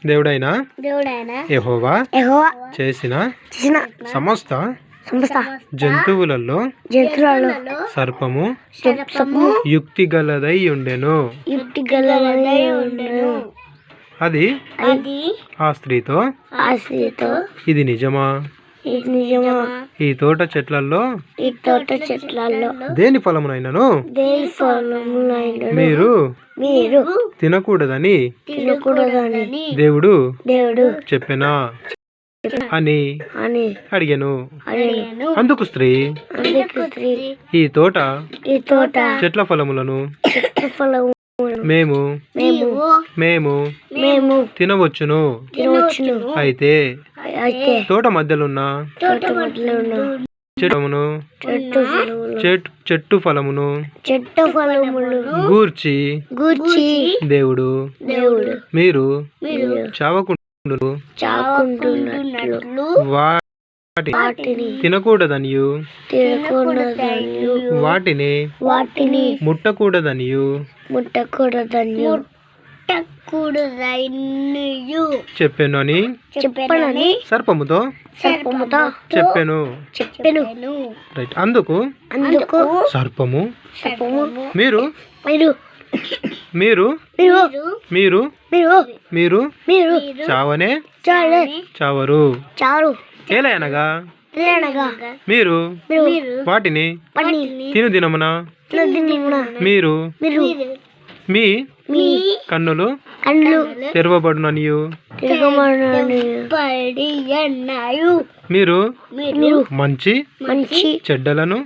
దేవుడైన యెహోవా చేసిన సమస్త జంతువులలో సర్పము యుక్తి గలదై ఉండెను. అది ఆ స్త్రీతో ఇది నిజమా? ఈ తోట చెట్లలో దేని ఫలమునైనను మీరు తినకూడదని దేవుడు చెప్పెనా అని అడిగాను. అందుకు స్త్రీ ఈ తోట చెట్ల ఫలములను మేము తినవచ్చును. అయితే తోట మధ్యలున్న చెట్టు ఫలమును గూర్చి దేవుడు మీరు చావకుండునట్లు వాటిని తినకూడదనియు వాటిని ముట్టకూడదనియు చెప్పాను అని సర్పముతో చెప్పాను. రైట్. అందుకు సర్పము మీరు చావనే చావరు. ఏలయనగా మీరు వాటిని తినుదినమున మీరు మీ కన్నులు తెరవబడుననియు మీరు మంచి చెడ్డలను